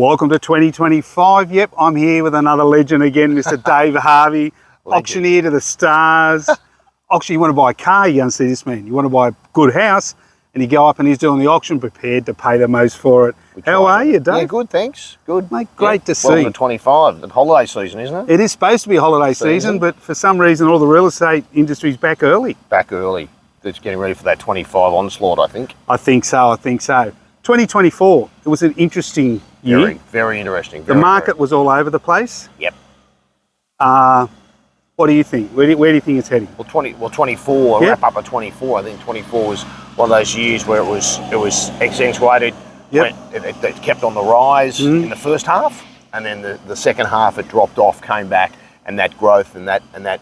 Welcome to 2025. Yep, I'm here with another legend again, Mr. Dave Harvey, auctioneer to the stars. Actually, you want to buy a car, you go and see this man. You want to buy a good house, and you go up and he's doing the auction, prepared to pay the most for it. How are you, Dave? Yeah, good, thanks. Good. Mate, great to see. Welcome to 25, the holiday season, isn't it? It is supposed to be holiday season, but for some reason all the real estate industry's back early. Back early. It's getting ready for that 25 onslaught, I think. I think so. 2024, it was an interesting year. Very interesting. The market was all over the place. Yep. What do you think? Where do you think it's heading? Well, 24, Yep. wrap up at 24. I think 24 was one of those years where it was accentuated. Yep. It kept on the rise in the first half, and then the second half it dropped off, came back, and that growth and that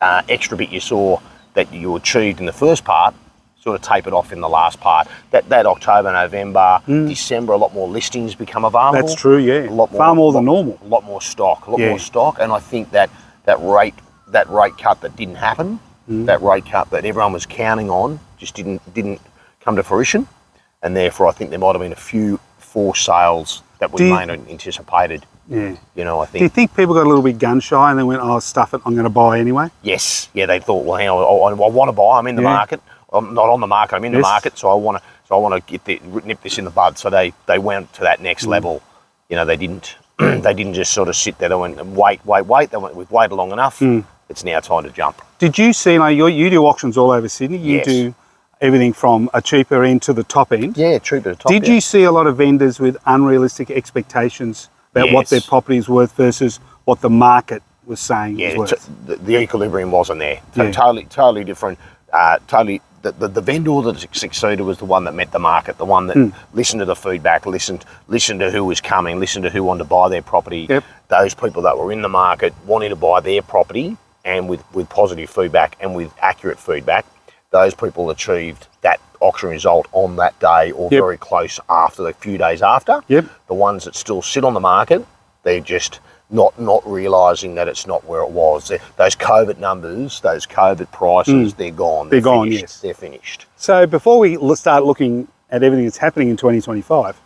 extra bit you saw that you achieved in the first part sort of tapered off in the last part. That October, November, December, a lot more listings become available. That's true, yeah. A lot more, far more than normal. A lot more stock, and I think that rate cut that didn't happen, that rate cut that everyone was counting on, just didn't come to fruition, and therefore I think there might have been a few forced sales that were anticipated. Yeah. You know, I think. Do you think people got a little bit gun shy and they went, "Oh, stuff it, I'm going to buy anyway"? Yes. Yeah, they thought, well, hang on, I want to buy. I'm in the market. I'm not on the market. I'm in the market, so I want to nip this in the bud. So they went to that next level. You know, they didn't just sort of sit there. They went wait. They went, we've waited long enough. It's now time to jump. Did you see, like, you do auctions all over Sydney? You do everything from a cheaper end to the top end. Yeah, cheaper to top. Did you see a lot of vendors with unrealistic expectations about what their property is worth versus what the market was saying is worth? The equilibrium wasn't there. Yeah. Totally different. The vendor that succeeded was the one that met the market, the one that listened to the feedback, listened to who was coming, listened to who wanted to buy their property. Yep. Those people that were in the market wanting to buy their property, and with positive feedback and with accurate feedback, those people achieved that auction result on that day or very close after, the few days after. Yep. The ones that still sit on the market, they're just not realising that it's not where it was. Those COVID numbers, those COVID prices, they're gone. They're gone, finished. yes. They're finished. So before we start looking at everything that's happening in 2025,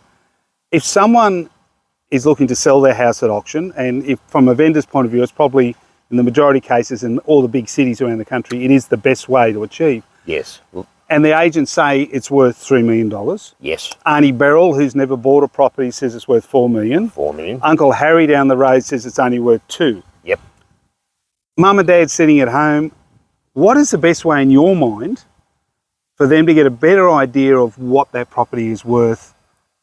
if someone is looking to sell their house at auction, and if from a vendor's point of view, it's probably in the majority of cases in all the big cities around the country, it is the best way to achieve. Yes. And the agents say it's worth $3 million. Yes. Arnie Beryl, who's never bought a property, says it's worth $4 million. $4 million. Uncle Harry down the road says it's only worth $2 million. Yep. Mum and Dad sitting at home, what is the best way in your mind for them to get a better idea of what that property is worth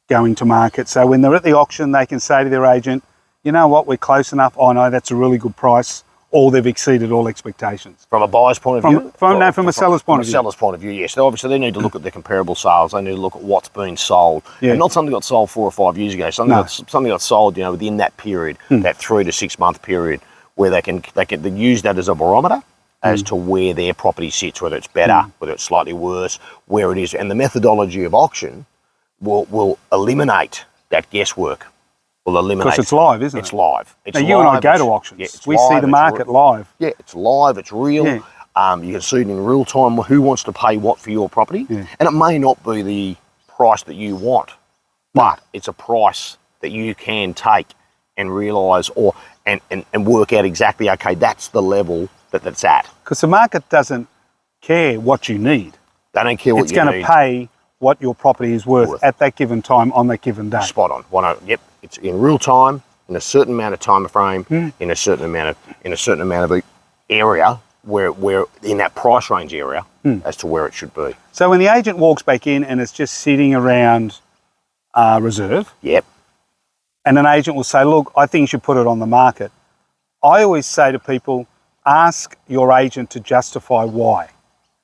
going to market? So when they're at the auction, they can say to their agent, you know what, we're close enough. Oh no, that's a really good price. Or they've exceeded all expectations. From a buyer's point of view? From a seller's point of view. From a seller's point of view, yes. Obviously, they need to look at the comparable sales. They need to look at what's been sold. Yeah. And not something got sold 4 or 5 years ago. Something got sold, within that period, that 3 to 6 month period, where they can use that as a barometer as to where their property sits, whether it's better, whether it's slightly worse, where it is. And the methodology of auction will eliminate that guesswork. Because it's live, isn't it? It's live. Now, you and I go to auctions. Yeah, we see the market live. Yeah, it's live, it's real. Yeah. You can see it in real time, who wants to pay what for your property. Yeah. And it may not be the price that you want, but it's a price that you can take and realise and work out exactly, okay, that's the level that's at. Because the market doesn't care what you need. They don't care what you need. It's going to pay what your property is worth at that given time on that given day. Spot on. Yep. It's in real time, in a certain amount of time frame, in a certain amount of area where in that price range area as to where it should be. So when the agent walks back in and it's just sitting around reserve, and an agent will say, look, I think you should put it on the market. I always say to people, ask your agent to justify why.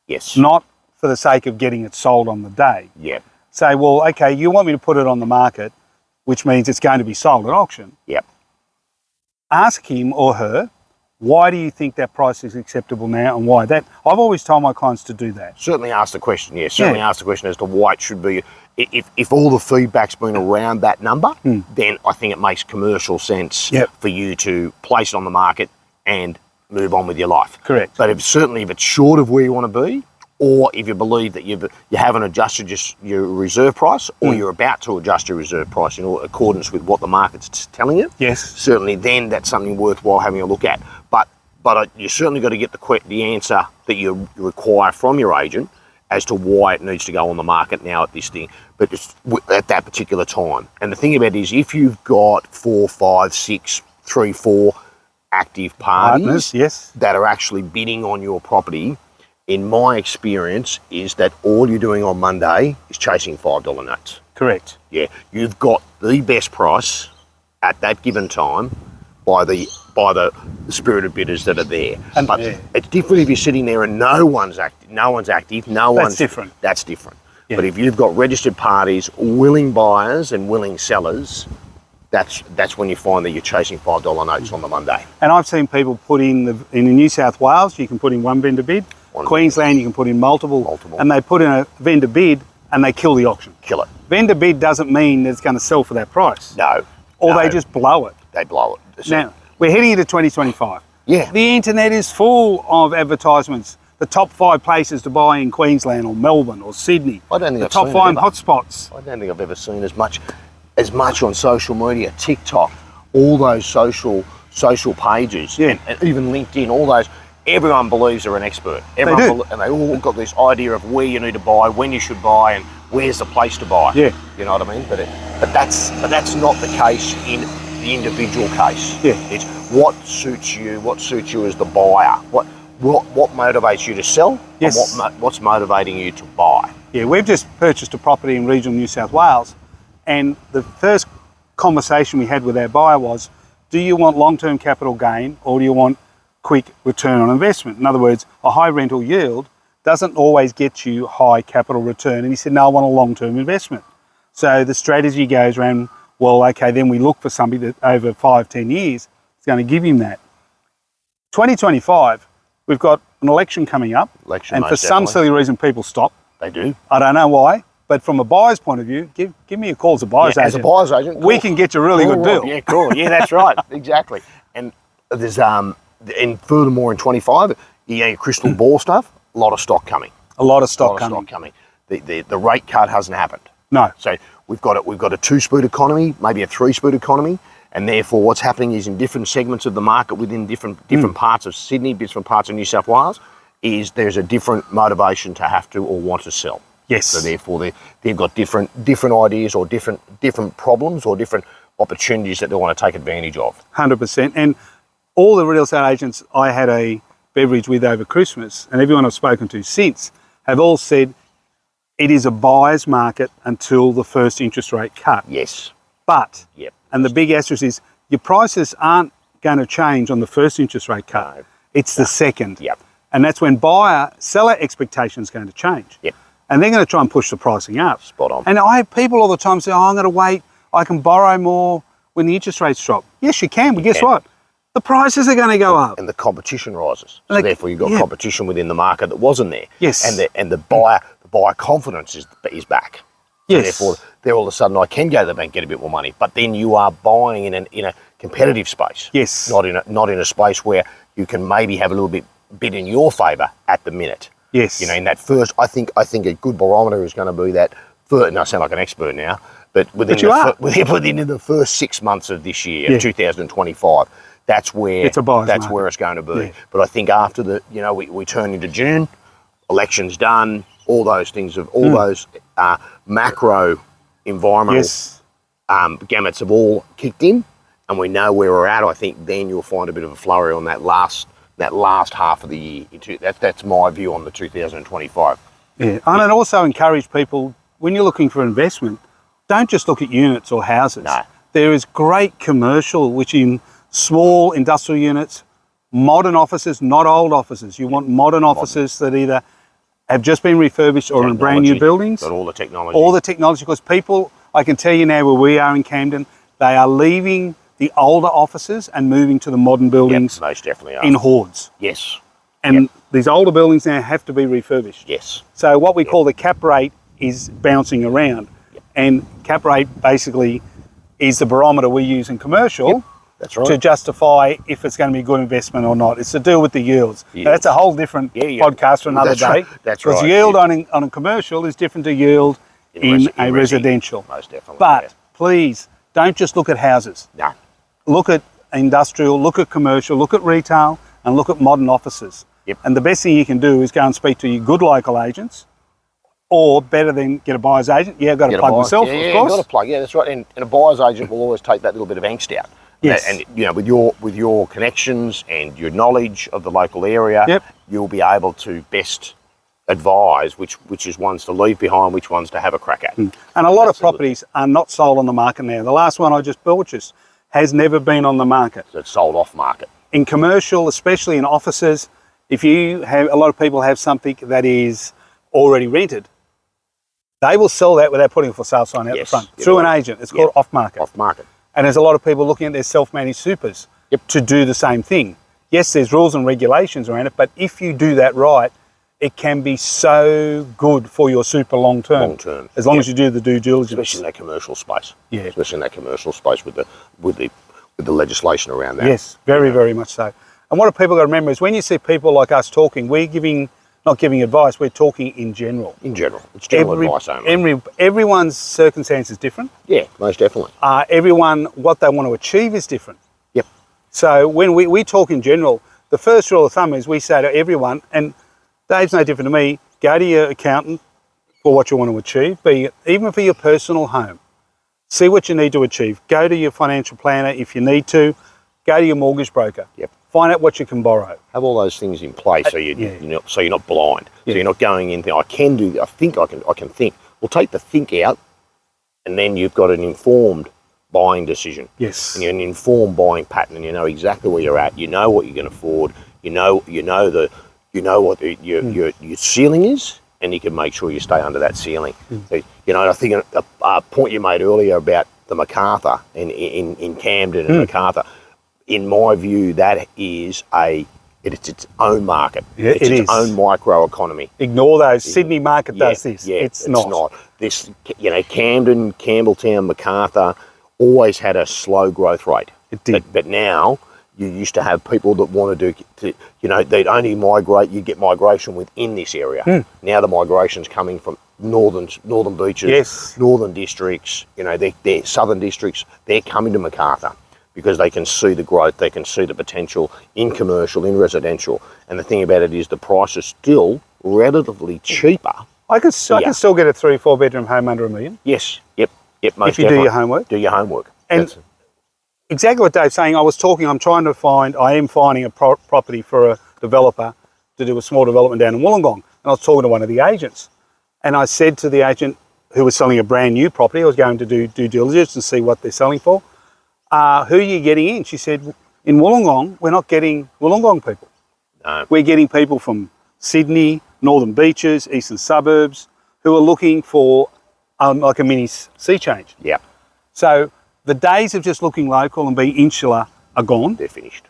Yes. Not for the sake of getting it sold on the day. Yep. Say, well, okay, you want me to put it on the market, which means it's going to be sold at auction. Yep. Ask him or her, why do you think that price is acceptable now and why that? I've always told my clients to do that. Certainly ask the question, yes. Certainly ask the question as to why it should be. If all the feedback's been around that number, then I think it makes commercial sense for you to place it on the market and move on with your life. Correct. But if it's short of where you want to be, or if you believe that you haven't adjusted your reserve price, or you're about to adjust your reserve price in accordance with what the market's telling you, Yes. certainly then that's something worthwhile having a look at. But you certainly got to get the answer that you require from your agent as to why it needs to go on the market now at this thing, but just at that particular time. And the thing about it is, if you've got 4, 5, 6, 3, 4 active parties Yes. that are actually bidding on your property, in my experience, is that all you're doing on Monday is chasing $5 notes. Correct. Yeah, you've got the best price at that given time by the spirited bidders that are there. And- but yeah. it's different if you're sitting there and no one's active. That's different. That's different. Yeah. But if you've got registered parties, willing buyers and willing sellers, that's when you find that you're chasing $5 notes on the Monday. And I've seen people put in New South Wales, you can put in one vendor bid. Queensland, you can put in multiple. And they put in a vendor bid and they kill the auction. Kill it. Vendor bid doesn't mean that it's going to sell for that price. No. Or no, they just blow it. they blow it. So, Now, we're heading into 2025. yeah. The internet is full of advertisements. The top 5 places to buy in Queensland or Melbourne or Sydney. I don't think the I've top seen 5 it ever. hotspots. I don't think I've ever seen as much on social media, TikTok, all those social pages, Yeah. and even LinkedIn, all those. Everyone believes they're an expert. Everyone do. And they all got this idea of where you need to buy, when you should buy, and where's the place to buy. Yeah. You know what I mean? But that's not the case in the individual case. Yeah. It's what suits you as the buyer. What motivates you to sell? Yes. And what's motivating you to buy? Yeah, we've just purchased a property in regional New South Wales, and the first conversation we had with our buyer was, do you want long-term capital gain or do you want quick return on investment? In other words, a high rental yield doesn't always get you high capital return. And he said, no, I want a long-term investment. So the strategy goes around, well, okay, then we look for somebody that over 5-10 years is going to give him that. 2025, we've got an election coming up, Election, and for most some definitely. silly reason people stop. They do. I don't know why, but from a buyer's point of view, give me a call as a buyer's As a agent. buyer's agent, We cool. can get you a really Cool, good deal. Rob. Yeah, cool. Yeah, that's right. Exactly. And there's and furthermore in 25, your crystal ball stuff, a lot of stock coming. A lot of A stock lot of coming. stock coming. The rate cut hasn't happened. No. So we've got a 2-speed economy, maybe a 3-speed economy, and therefore what's happening is in different segments of the market within different parts of Sydney, different parts of New South Wales, is there's a different motivation to have to or want to sell. Yes. So therefore they've got different ideas or different problems or different opportunities that they want to take advantage of. 100%. And all the real estate agents I had a beverage with over Christmas, and everyone I've spoken to since, have all said it is a buyer's market until the first interest rate cut. Yes. But, Yep. and the big asterisk is, your prices aren't going to change on the first interest rate cut. No. It's the second. Yep. And that's when seller expectations are going to change. Yep. And they're going to try and push the pricing up. Spot on. And I have people all the time say, oh, I'm going to wait, I can borrow more when the interest rates drop. Yes, you can, but guess can. what? The prices are going to go up. And the competition rises. So Like, therefore you've got yeah. competition within the market that wasn't there. Yes. And the buyer confidence is back. So Yes. therefore, there all of a sudden I can go to the bank, get a bit more money. But then you are buying in a competitive space. Yes. Not in a space where you can maybe have a little bit in your favour at the minute. Yes. You know, in that first, I think a good barometer is going to be that. And I sound like an expert now, but within the first 6 months of this year, Yeah. 2025, that's where It's a buyer's that's market. where it's going to be. Yeah. But I think after we turn into June, elections done, all those things of all those macro environmental Yes. gamuts have all kicked in, and we know where we're at. I think then you'll find a bit of a flurry on that last half of the year. That's my view on the 2025. Yeah. And I'd also encourage people, when you're looking for investment, don't just look at units or houses. No. There is great commercial, which in small industrial units, modern offices, not old offices. You want modern offices that either have just been refurbished or in brand new Technology. buildings. Got all the technology. All the technology, because people, I can tell you now where we are in Camden, they are leaving the older offices and moving to the modern buildings Yep, most definitely are. in hordes. Yes. And these older buildings now have to be refurbished. Yes. So what we call the cap rate is bouncing around. And cap rate basically is the barometer we use in commercial That's right. to justify if it's going to be a good investment or not. It's to deal with the yields. Now, that's a whole different podcast for another That's day. right. That's right. Because yield on a commercial is different to yield in a residential. Most definitely. But please, don't just look at houses. No. Look at industrial, look at commercial, look at retail, and look at modern offices. Yep. And the best thing you can do is go and speak to your good local agents, or better than get a buyer's agent. Yeah, I've got to plug myself, of course. You've got to plug. Yeah, that's right. And a buyer's agent will always take that little bit of angst out. Yes. And you know, with your connections and your knowledge of the local area, Yep. you'll be able to best advise which is ones to leave behind, which ones to have a crack at. And a lot of properties are not sold on the market now. The last one I just purchased has never been on the market. So it's sold off market. In commercial, especially in offices, if you have, a lot of people have something that is already rented, they will sell that without putting a for sale sign out the front through an agent. It's called off market. Off market. And there's a lot of people looking at their self-managed supers to do the same thing. Yes, there's rules and regulations around it, but if you do that right, it can be so good for your super long term. Long term. As long as you do the due diligence. Especially in that commercial space. Yeah. Especially in that commercial space with the legislation around that. Yes, very, very much so. And what people got to remember is when you see people like us talking, we're not giving advice, we're talking in general. In general. It's general advice only. Everyone's circumstance is different. Yeah, most definitely. Everyone, what they want to achieve is different. Yep. So when we talk in general, the first rule of thumb is we say to everyone, and Dave's no different to me, go to your accountant for what you want to achieve, even for your personal home. See what you need to achieve. Go to your financial planner if you need to. Go to your mortgage broker. Yep. Find out what you can borrow. Have all those things in place so you're not blind. So you're not going in there, I think I can think. Well, take the think out, and then you've got an informed buying decision. Yes. And you're an informed buying pattern, and you know exactly where you're at. You know what you can afford. You know what your ceiling is, and you can make sure you stay under that ceiling. So, I think a point you made earlier about the Macarthur in Camden and Macarthur, in my view, that is it's its own market. Yeah, it's its own microeconomy. Ignore those. Sydney market does this. Yeah, it's not. This, Camden, Campbelltown, Macarthur always had a slow growth rate. It did. But now you used to have people that want to they'd only migrate. You get migration within this area. Now the migration's coming from northern beaches, northern districts. They're southern districts. They're coming to Macarthur because they can see the growth, they can see the potential in commercial, in residential. And the thing about it is the price is still relatively cheaper. I can still get a 3-4 bedroom home under $1 million. Yes, yep, most if you do your homework. Do your homework. And exactly what Dave's saying, I am finding a property for a developer to do a small development down in Wollongong. And I was talking to one of the agents. And I said to the agent who was selling a brand new property, I was going to do due diligence and see what they're selling for. Who are you getting in? She said, in Wollongong, we're not getting Wollongong people. No. We're getting people from Sydney, northern beaches, eastern suburbs, who are looking for like a mini sea change. Yeah. So the days of just looking local and being insular are gone. They're finished.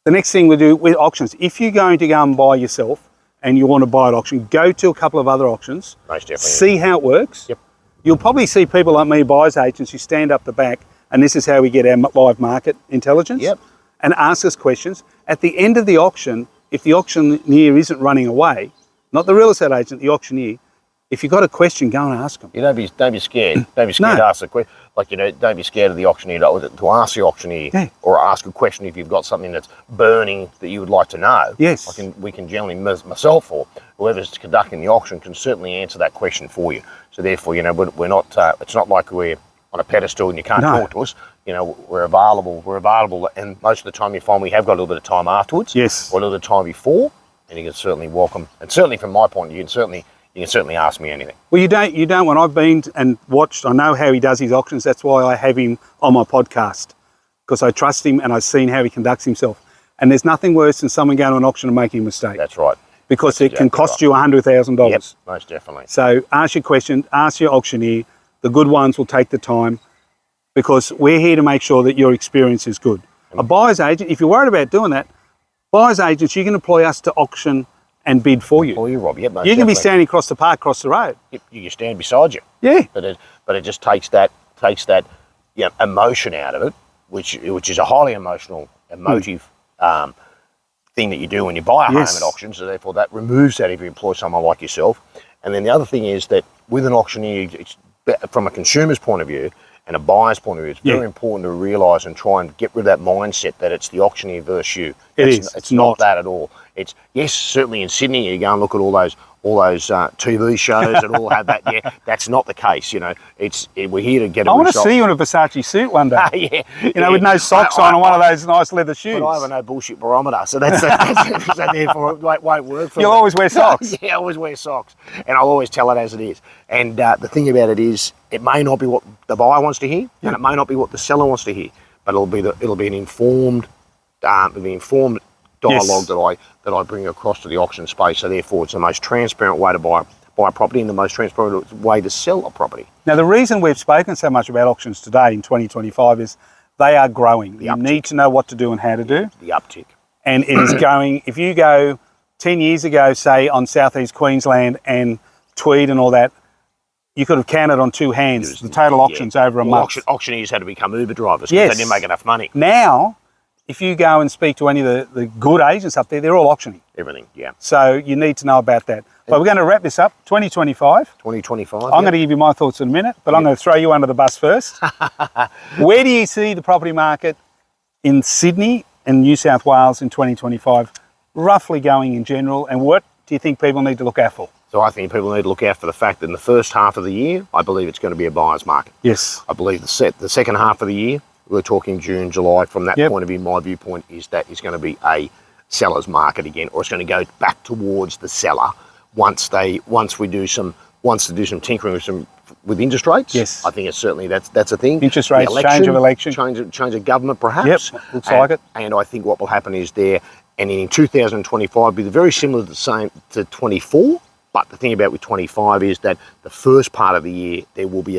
The next thing we do with auctions, if you're going to go and buy yourself and you want to buy at auction, go to a couple of other auctions. Most definitely. See how it works. Yep. You'll probably see people like me, buyers agents, who stand up the back, and this is how we get our live market intelligence. Yep. And ask us questions. At the end of the auction, if the auctioneer isn't running away, not the real estate agent, the auctioneer, if you've got a question, go and ask them. Don't be scared. Don't be scared to ask a question. Don't be scared of the auctioneer to ask the auctioneer or ask a question if you've got something that's burning that you would like to know. Yes. We can generally, myself or whoever's conducting the auction can certainly answer that question for you. So therefore, we're not, it's not like we're on a pedestal and you can't talk to us. We're available, and most of the time you find we have got a little bit of time afterwards. Yes. Or a little bit of time before, and you can certainly welcome, and certainly from my point of view, you can certainly ask me anything. Well, you don't. When I've been and watched, I know how he does his auctions. That's why I have him on my podcast, because I trust him and I've seen how he conducts himself. And there's nothing worse than someone going to an auction and making a mistake. That's right. Because it can cost you $100,000. Yep, most definitely. So ask your question, ask your auctioneer. The good ones will take the time, because we're here to make sure that your experience is good. A buyer's agent, if you're worried about doing that, buyer's agents, you can employ us to auction and bid for you. For you, Rob. Yep, most you can be definitely. standing across the park, across the road. You can stand beside you. Yeah. But it just takes that emotion out of it which is a highly emotive thing that you do when you buy a home Yes. at auction. So therefore, that removes that if you employ someone like yourself. And then the other thing is that with an auctioneer, from a consumer's point of view and a buyer's point of view, it's very important to realise and try and get rid of that mindset that it's the auctioneer versus you. It's not that at all. It's, yes, certainly in Sydney, you go and look at all those TV shows that all have that. Yeah, that's not the case. You know, we're here to get. I want to see you in a Versace suit one day. Yeah, with no socks on and one of those nice leather shoes. But I have a no bullshit barometer, so that's so therefore it won't work for me. You'll always wear socks. Yeah, I always wear socks, and I'll always tell it as it is. And the thing about it is, it may not be what the buyer wants to hear, and it may not be what the seller wants to hear, but it'll be an informed, dialogue that I bring across to the auction space. So therefore, it's the most transparent way to buy a property and the most transparent way to sell a property. Now, the reason we've spoken so much about auctions today in 2025 is they are growing. You need to know what to do and how to do. The uptick. And it is going, if you go 10 years ago, say on southeast Queensland and Tweed and all that, you could have counted on two hands the total auctions over a month. Auctioneers had to become Uber drivers because they didn't make enough money. Now, if you go and speak to any of the good agents up there, they're all auctioning. Everything, yeah. So you need to know about that. But we're going to wrap this up, 2025. 2025. I'm going to give you my thoughts in a minute, but I'm going to throw you under the bus first. Where do you see the property market in Sydney and New South Wales in 2025 roughly going in general, and what do you think people need to look out for? So I think people need to look out for the fact that in the first half of the year, I believe it's going to be a buyer's market. Yes. I believe the second half of the year, we're talking June, July, from that point of view, my viewpoint is that it's going to be a seller's market again, or it's going to go back towards the seller once they do some tinkering with interest rates. Yes. I think it's certainly that's a thing. Interest rates, change of election. Change of government perhaps. Yep, looks like it. And I think what will happen is and in 2025 will be very similar to 24. But the thing about with 25 is that the first part of the year there will be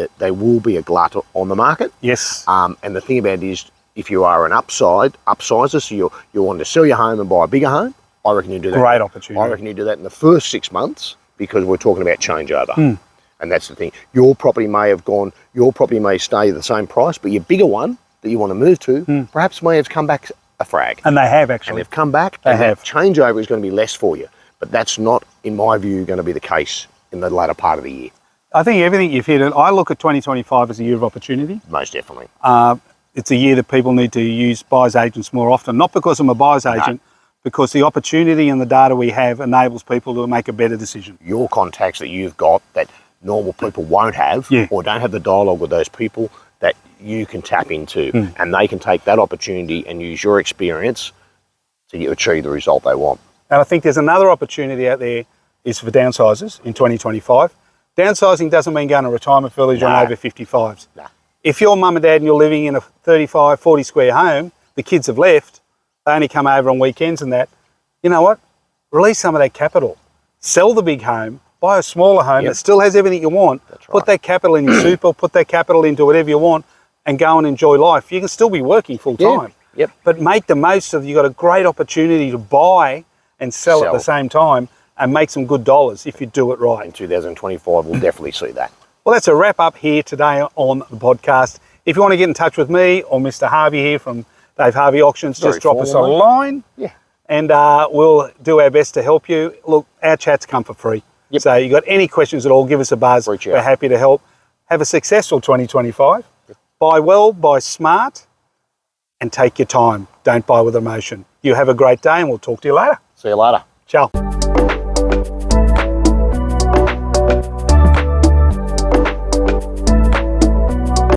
a glut on the market. Yes. And the thing about it is, if you are an upsizer, so you want to sell your home and buy a bigger home, I reckon you do that. Great opportunity. I reckon you do that in the first 6 months because we're talking about changeover. And that's the thing. Your property may stay the same price, but your bigger one that you want to move to perhaps may have come back a frag. And they have actually. And they've come back. That changeover is going to be less for you. But that's not, in my view, going to be the case in the latter part of the year. I think everything you've hit, I look at 2025 as a year of opportunity. Most definitely. It's a year that people need to use buyer's agents more often, not because I'm a buyer's agent, because the opportunity and the data we have enables people to make a better decision. Your contacts that you've got that normal people won't have, or don't have the dialogue with those people that you can tap into, and they can take that opportunity and use your experience to achieve the result they want. And I think there's another opportunity out there is for downsizers in 2025. Downsizing doesn't mean going to a retirement village on over 55s. No. If you're mum and dad and you're living in a 35, 40 square home, the kids have left, they only come over on weekends and that, you know what? Release some of that capital. Sell the big home, buy a smaller home that still has everything you want. That's right. Put that capital in your super, put that capital into whatever you want and go and enjoy life. You can still be working full time. Yep. But make the most of, you've got a great opportunity to buy and sell at the same time and make some good dollars if you do it right. In 2025, we'll definitely see that. Well, that's a wrap up here today on the podcast. If you want to get in touch with me or Mr. Harvey here from Dave Harvey Auctions, just drop us a line and we'll do our best to help you. Look, our chats come for free. So you got any questions at all, give us a buzz. We're happy to help. Have a successful 2025. Buy well, buy smart, and take your time. Don't buy with emotion. You have a great day and we'll talk to you later. See you later. Ciao.